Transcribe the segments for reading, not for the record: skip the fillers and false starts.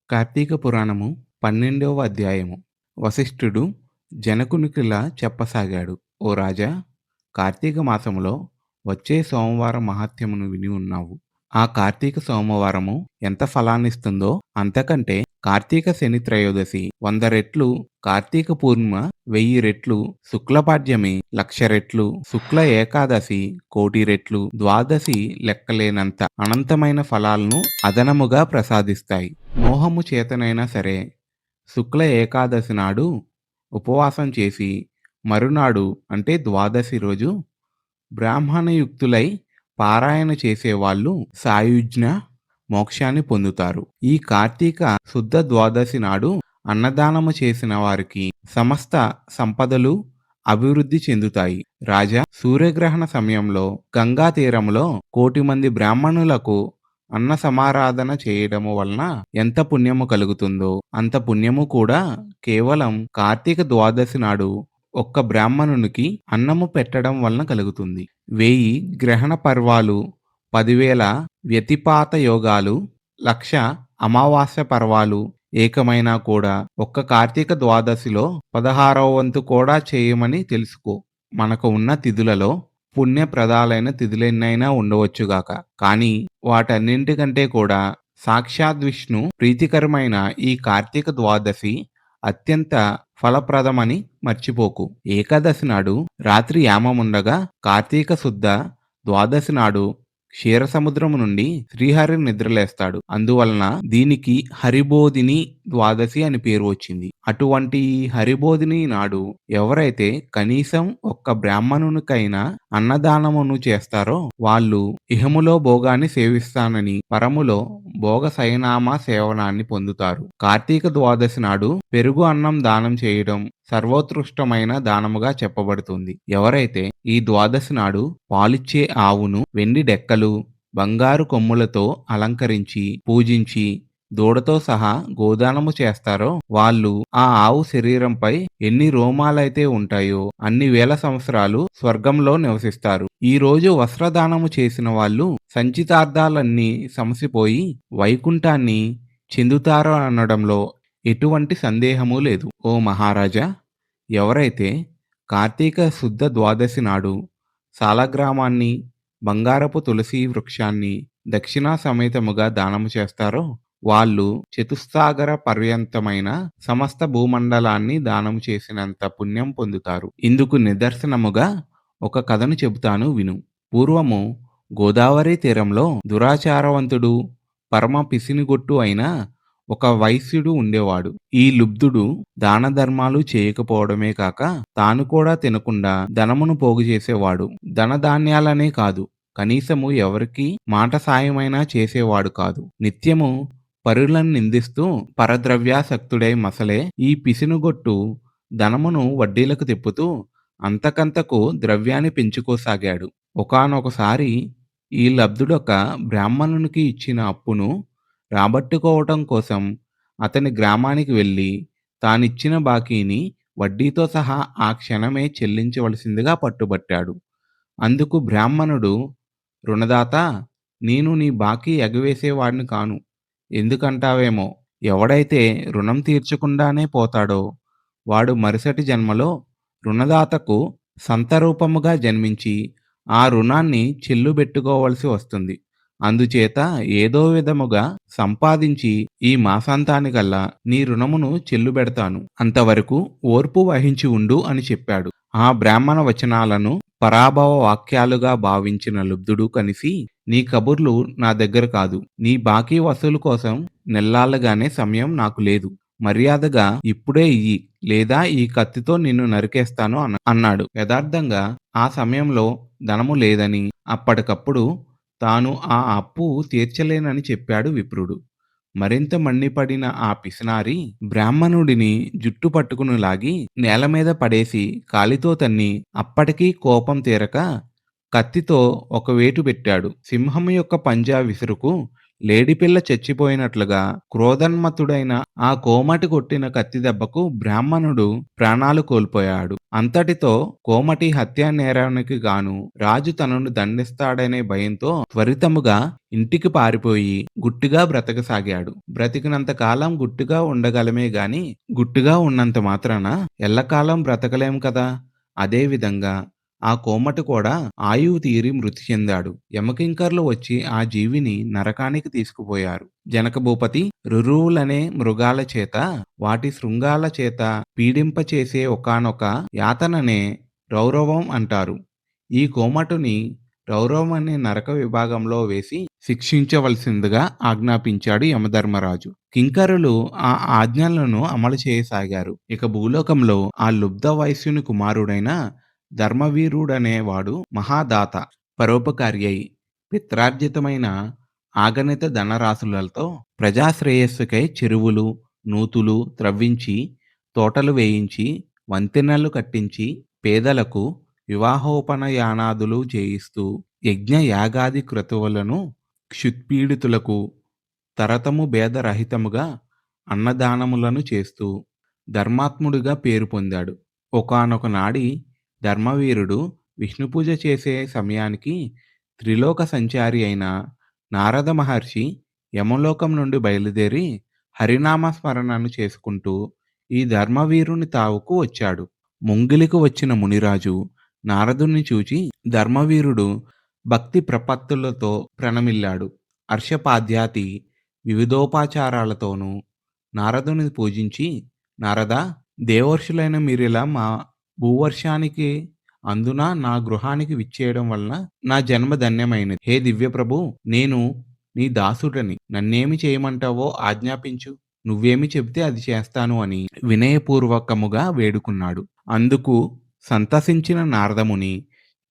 కార్తీక పురాణము 12వ అధ్యాయము. వశిష్ఠుడు జనకునికిలా చెప్పసాగాడు. ఓ రాజా, కార్తీక మాసములో వచ్చే సోమవారం మహాత్మ్యమును విని ఉన్నావు. ఆ కార్తీక సోమవారము ఎంత ఫలాన్నిస్తుందో అంతకంటే కార్తీక శని త్రయోదశి 100 రెట్లు, కార్తీక పూర్ణిమ 1000 రెట్లు, శుక్లపాడ్యమి 1,00,000 రెట్లు, శుక్ల ఏకాదశి 1,00,00,000 రెట్లు, ద్వాదశి లెక్కలేనంత అనంతమైన ఫలాలను అదనముగా ప్రసాదిస్తాయి. మోహము చేతనైనా సరే శుక్ల ఏకాదశి నాడు ఉపవాసం చేసి మరునాడు అంటే ద్వాదశి రోజు బ్రాహ్మణయుక్తులై పారాయణ చేసేవాళ్ళు సాయుజ్ఞ మోక్షాన్ని పొందుతారు. ఈ కార్తీక శుద్ధ ద్వాదశి నాడు అన్నదానము చేసిన వారికి సమస్త సంపదలు అభివృద్ధి చెందుతాయి. రాజా, సూర్యగ్రహణ సమయంలో గంగా తీరంలో 1,00,00,000 మంది బ్రాహ్మణులకు అన్న సమారాధన చేయడము వలన ఎంత పుణ్యము కలుగుతుందో అంత పుణ్యము కూడా కేవలం కార్తీక ద్వాదశి నాడు ఒక్క బ్రాహ్మణునికి అన్నము పెట్టడం వలన కలుగుతుంది. 1000 గ్రహణ పర్వాలు, 10,000 వ్యతిపాత యోగాలు, 1,00,000 అమావాస్య పర్వాలు ఏకమైనా కూడా ఒక్క కార్తీక ద్వాదశిలో 16వ వంతు కూడా చేయమని తెలుసుకో. మనకు ఉన్న తిథులలో పుణ్యప్రదాలైన తిథులెన్నైనా ఉండవచ్చుగాక, కానీ వాటన్నింటికంటే కూడా సాక్షాత్ విష్ణు ప్రీతికరమైన ఈ కార్తీక ద్వాదశి అత్యంత ఫలప్రదమని మర్చిపోకు. ఏకాదశి నాడు రాత్రి యామముండగా కార్తీక శుద్ధ ద్వాదశి నాడు క్షీరసముద్రము నుండి శ్రీహరి నిద్రలేస్తాడు. అందువలన దీనికి హరిబోధిని ద్వాదశి అని పేరు వచ్చింది. అటువంటి హరిబోధిని నాడు ఎవరైతే కనీసం ఒక్క బ్రాహ్మణునికైనా అన్నదానమును చేస్తారో వాళ్ళు ఇహములో భోగాన్ని సేవిస్తానని, పరములో భోగ సైనామ సేవనాన్ని పొందుతారు. కార్తీక ద్వాదశి నాడు పెరుగు అన్నం దానం చేయడం సర్వోత్కృష్టమైన దానముగా చెప్పబడుతుంది. ఎవరైతే ఈ ద్వాదశి నాడు పాలిచ్చే ఆవును వెండి డెక్కలు, బంగారు కొమ్ములతో అలంకరించి పూజించి దూడతో సహా గోదానము చేస్తారో వాళ్ళు ఆ ఆవు శరీరంపై ఎన్ని రోమాలైతే ఉంటాయో అన్ని వేల సంవత్సరాలు స్వర్గంలో నివసిస్తారు. ఈ రోజు వస్త్రదానము చేసిన వాళ్ళు సంచితార్థాలన్నీ సమసిపోయి వైకుంఠాన్ని చెందుతారు అనడంలో ఎటువంటి సందేహము లేదు. ఓ మహారాజా, ఎవరైతే కార్తీక శుద్ధ ద్వాదశి నాడు సాలగ్రామాన్ని, బంగారపు తులసి వృక్షాన్ని దక్షిణా సమేతముగా దానము చేస్తారో వాళ్ళు చతుస్సాగర పర్యంతమైన సమస్త భూమండలాన్ని దానము చేసినంత పుణ్యం పొందుతారు. ఇందుకు నిదర్శనముగా ఒక కథను చెబుతాను విను. పూర్వము గోదావరి తీరంలో దురాచారవంతుడు, పరమ పిసినిగొట్టు అయిన ఒక వైశ్యుడు ఉండేవాడు. ఈ లుబ్ధుడు దాన ధర్మాలు చేయకపోవడమే కాక తాను కూడా తినకుండా ధనమును పోగు చేసేవాడు. ధనధాన్యాలనే కాదు, కనీసము ఎవరికి మాట సాయమైనా చేసేవాడు కాదు. నిత్యము పరులను నిందిస్తూ పరద్రవ్యాసక్తుడై మసలే ఈ పిసినుగొట్టు ధనమును వడ్డీలకు తిప్పుతూ అంతకంతకు ద్రవ్యాన్ని పెంచుకోసాగాడు. ఒకానొకసారి ఈ లబ్ధుడొక బ్రాహ్మణునికి ఇచ్చిన అప్పును రాబట్టుకోవటం కోసం అతని గ్రామానికి వెళ్ళి తానిచ్చిన బాకీని వడ్డీతో సహా ఆ క్షణమే చెల్లించవలసిందిగా పట్టుబట్టాడు. అందుకు బ్రాహ్మణుడు, రుణదాత, నేను నీ బాకీ ఎగవేసేవాడిని కాను. ఎందుకంటావేమో, ఎవడైతే రుణం తీర్చకుండానే పోతాడో వాడు మరుసటి జన్మలో రుణదాతకు సంతరూపముగా జన్మించి ఆ రుణాన్ని చెల్లుబెట్టుకోవలసి వస్తుంది. అందుచేత ఏదో విధముగా సంపాదించి ఈ మాసాంతానికల్లా నీ రుణమును చెల్లుబెడతాను. అంతవరకు ఓర్పు వహించి ఉండు అని చెప్పాడు. ఆ బ్రాహ్మణ వచనాలను పరాభవ వాక్యాలుగా భావించిన లుబ్ధుడు కనిసి, నీ కబుర్లు నా దగ్గర కాదు. నీ బాకీ వసూలు కోసం నెల్లాళ్ళగానే సమయం నాకు లేదు. మర్యాదగా ఇప్పుడే ఇయ్యి, లేదా ఈ కత్తితో నిన్ను నరికేస్తాను అన్నాడు. యథార్థంగా ఆ సమయంలో ధనము లేదని, అప్పటికప్పుడు తాను ఆ అప్పు తీర్చలేనని చెప్పాడు విప్రుడు. మరింత మండిపడిన ఆ పిసినారి బ్రాహ్మణుడిని జుట్టు పట్టుకుని లాగి నేల మీద పడేసి కాలితో తన్ని అప్పటికీ కోపం తీరక కత్తితో ఒక వేటు పెట్టాడు. సింహం యొక్క పంజా విసురుకు లేడిపిల్ల చచ్చిపోయినట్లుగా క్రోధన్మత్తుడైన ఆ కోమటి కొట్టిన కత్తి దెబ్బకు బ్రాహ్మణుడు ప్రాణాలు కోల్పోయాడు. అంతటితో కోమటి హత్యా నేరానికి గాను రాజు తనను దండిస్తాడనే భయంతో త్వరితముగా ఇంటికి పారిపోయి గుట్టుగా బ్రతకసాగాడు. బ్రతికినంత కాలం గుట్టుగా ఉండగలమే గాని గుట్టుగా ఉన్నంత మాత్రాన ఎల్లకాలం బ్రతకలేం కదా! అదేవిధంగా ఆ కోమటి కూడా ఆయువు తీరి మృతి చెందాడు. యమకింకర్లు వచ్చి ఆ జీవిని నరకానికి తీసుకుపోయారు. జనక భూపతి రురువులనే మృగాల చేత వాటి శృంగాల చేత పీడింపచేసే ఒకానొక యాతననే రౌరవం అంటారు. ఈ కోమటుని రౌరవం అనే నరక విభాగంలో వేసి శిక్షించవలసిందిగా ఆజ్ఞాపించాడు యమధర్మరాజు. కింకరులు ఆ ఆజ్ఞలను అమలు చేయసాగారు. ఇక భూలోకంలో ఆ లుబ్ధ వైశ్యుని కుమారుడైన ధర్మవీరుడనేవాడు మహాదాత, పరోపకారి అయి పిత్రార్జితమైన ఆగణిత ధనరాశులతో ప్రజాశ్రేయస్సుకై చెరువులు, నూతులు త్రవ్వించి, తోటలు వేయించి, వంతెనలు కట్టించి, పేదలకు వివాహోపనయనాదులు చేయిస్తూ, యజ్ఞ యాగాది క్రతువులను క్షుత్పీడితులకు తరతము భేదరహితముగా అన్నదానములను చేస్తూ ధర్మాత్ముడిగా పేరు పొందాడు. ఒకానొక నాడి ధర్మవీరుడు విష్ణుపూజ చేసే సమయానికి త్రిలోక సంచారి అయిన నారద మహర్షి యమలోకం నుండి బయలుదేరి హరినామ స్మరణను చేసుకుంటూ ఈ ధర్మవీరుని తావుకు వచ్చాడు. ముంగిలికి వచ్చిన మునిరాజు నారదుని చూచి ధర్మవీరుడు భక్తి ప్రపత్తులతో ప్రణమిల్లాడు. హర్షపాద్యాతి వివిధోపచారాలతోనూ నారదుని పూజించి, నారదా, దేవర్షులైన మీరిలా మా భూవర్షానికి అందున నా గృహానికి విచ్చేయడం వలన నా జన్మ ధన్యమైనది. హే దివ్యప్రభు, నేను నీ దాసుడని. నన్నేమి చేయమంటావో ఆజ్ఞాపించు. నువ్వేమి చెబితే అది చేస్తాను అని వినయపూర్వకముగా వేడుకున్నాడు. అందుకు సంతసించిన నారదముని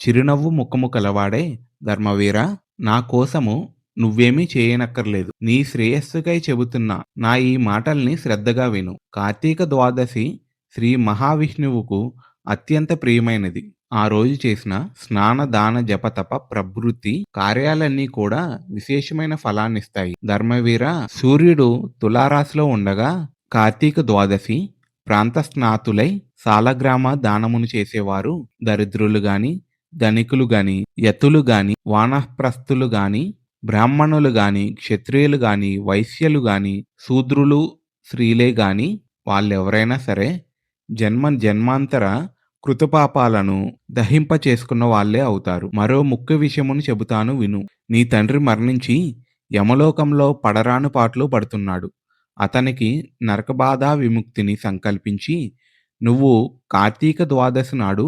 చిరునవ్వు ముఖము కలవాడే, ధర్మవీరా, నా కోసము నువ్వేమీ చేయనక్కర్లేదు. నీ శ్రేయస్సుకై చెబుతున్నా నా ఈ మాటల్ని శ్రద్ధగా విను. కార్తీక ద్వాదశి శ్రీ మహావిష్ణువుకు అత్యంత ప్రియమైనది. ఆ రోజు చేసిన స్నాన దాన జప తప ప్రభృతి కార్యాలన్నీ కూడా విశేషమైన ఫలాన్నిస్తాయి. ధర్మవీర, సూర్యుడు తులారాశిలో ఉండగా కార్తీక ద్వాదశి ప్రాంత స్నాతులై సాలగ్రామ దానమును చేసేవారు దరిద్రులు గాని, ధనికులు గాని, యతులు గాని, వానప్రస్థులు గాని, బ్రాహ్మణులు గాని, క్షత్రియులు గాని, వైశ్యులు గాని, శూద్రులు, స్త్రీలే గాని వాళ్ళెవరైనా సరే జన్మాంతర కృతపాపాలను దహింప చేసుకున్న వాళ్ళే అవుతారు. మరో ముఖ్య విషయమును చెబుతాను విను. నీ తండ్రి మరణించి యమలోకంలో పడరాను పాట్లు పడుతున్నాడు. అతనికి నరకబాధ విముక్తిని సంకల్పించి నువ్వు కార్తీక ద్వాదశి నాడు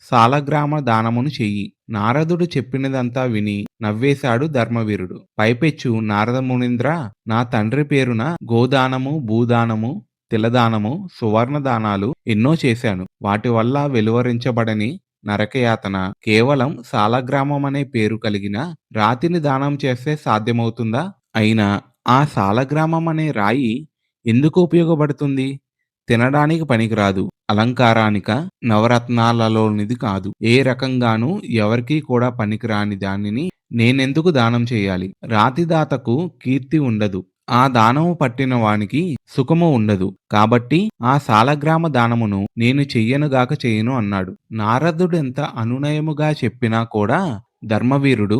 సాలగ్రామ దానమును చెయ్యి. నారదుడు చెప్పినదంతా విని నవ్వేశాడు ధర్మవీరుడు. పైపెచ్చు నారద మునీంద్ర, నా తండ్రి పేరున గోదానము, భూదానము, తిలదానము, సువర్ణ దానాలు ఎన్నో చేశాను. వాటి వల్ల వెలువరించబడని నరకయాతన కేవలం సాలగ్రామం అనే పేరు కలిగిన రాతిని దానం చేస్తే సాధ్యమవుతుందా? అయినా ఆ సాలగ్రామం అనే రాయి ఎందుకు ఉపయోగపడుతుంది? తినడానికి పనికిరాదు. అలంకారానిక, నవరత్నాలలోనిది కాదు. ఏ రకంగానూ ఎవరికీ కూడా పనికిరాని దానిని నేనెందుకు దానం చేయాలి? రాతిదాతకు కీర్తి ఉండదు. ఆ దానము పట్టిన వానికి సుఖము ఉండదు. కాబట్టి ఆ సాలగ్రామ దానమును నేను చెయ్యనుగాక చెయ్యను అన్నాడు. నారదుడెంత అనునయముగా చెప్పినా కూడా ధర్మవీరుడు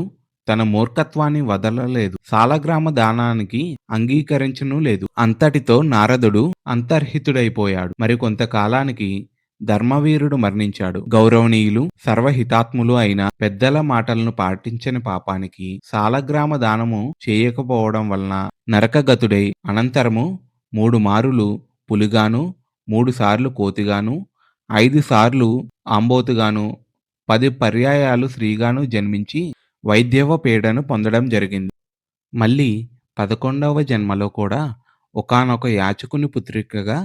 తన మూర్ఖత్వాన్ని వదలలేదు. సాలగ్రామ దానానికి అంగీకరించను లేదు. అంతటితో నారదుడు అంతర్హితుడైపోయాడు. మరికొంతకాలానికి ధర్మవీరుడు మరణించాడు. గౌరవనీయులు, సర్వహితాత్ములు అయిన పెద్దల మాటలను పాటించని పాపానికి సాలగ్రామ దానము చేయకపోవడం వలన నరకగతుడై అనంతరము 3 మారులు పులిగాను, 3 సార్లు కోతిగాను, 5 సార్లు ఆంబోతుగాను, 10 పర్యాయాలు స్త్రీగాను జన్మించి వైద్యవ పీడను పొందడం జరిగింది. మళ్ళీ 11వ జన్మలో కూడా ఒకానొక యాచకుని పుత్రికగా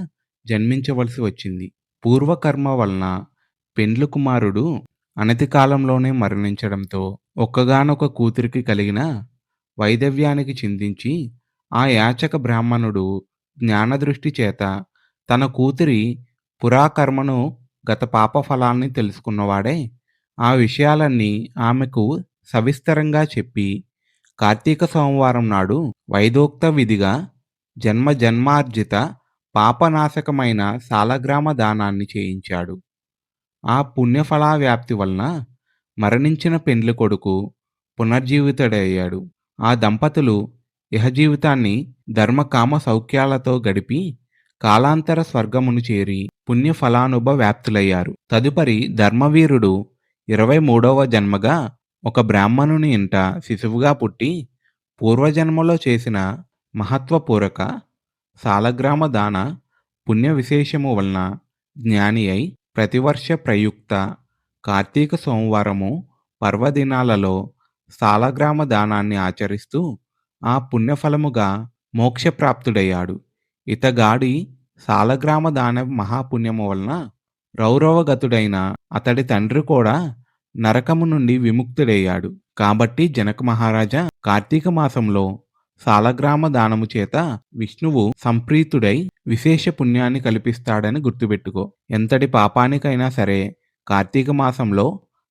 జన్మించవలసి వచ్చింది. పూర్వకర్మ వలన పెండ్లి కుమారుడు అనతి కాలంలోనే మరణించడంతో ఒక్కగానొక కూతురికి కలిగిన వైధవ్యానికి చింతించి ఆ యాచక బ్రాహ్మణుడు జ్ఞానదృష్టి చేత తన కూతురి పురాకర్మను గత పాపఫలాల్ని తెలుసుకున్నవాడే ఆ విషయాలన్నీ ఆమెకు సవిస్తరంగా చెప్పి కార్తీక సోమవారం నాడు వైదోక్త విధిగా జన్మార్జిత పాపనాశకమైన సాలగ్రామ దానాన్ని చేయించాడు. ఆ పుణ్యఫలా వ్యాప్తి వలన మరణించిన పెండ్లి కొడుకు పునర్జీవితుడయ్యాడు. ఆ దంపతులు ఇహజీవితాన్ని ధర్మకామ సౌఖ్యాలతో గడిపి కాలాంతర స్వర్గమును చేరి పుణ్యఫలానుభ వ్యాప్తులయ్యారు. తదుపరి ధర్మవీరుడు 23వ జన్మగా ఒక బ్రాహ్మణుని ఇంట శిశువుగా పుట్టి పూర్వజన్మలో చేసిన మహత్వపూరక సాలగ్రామ దాన పుణ్య విశేషము వలన జ్ఞాని అయి ప్రతివర్ష ప్రయుక్త కార్తీక సోమవారము పర్వదినాలలో సాలగ్రామ దానాన్ని ఆచరిస్తూ ఆ పుణ్యఫలముగా మోక్షప్రాప్తుడయ్యాడు. ఇతగాడి సాలగ్రామ దాన మహాపుణ్యము వలన రౌరవగతుడైన అతడి తండ్రి కూడా నరకము నుండి విముక్తుడయ్యాడు. కాబట్టి జనక మహారాజా, కార్తీక మాసంలో సాలగ్రామ దానము చేత విష్ణువు సంప్రీతుడై విశేష పుణ్యాన్ని కల్పిస్తాడని గుర్తుపెట్టుకో. ఎంతటి పాపానికైనా సరే కార్తీక మాసంలో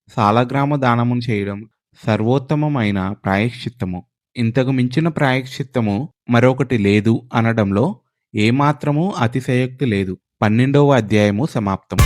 సాలగ్రామ దానమును చేయడం సర్వోత్తమమైన ప్రాయశ్చిత్తము. ఇంతకు మించిన ప్రాయశ్చిత్తము మరొకటి లేదు అనడంలో ఏమాత్రమూ అతిశయోక్తి లేదు. 12వ అధ్యాయము సమాప్తం.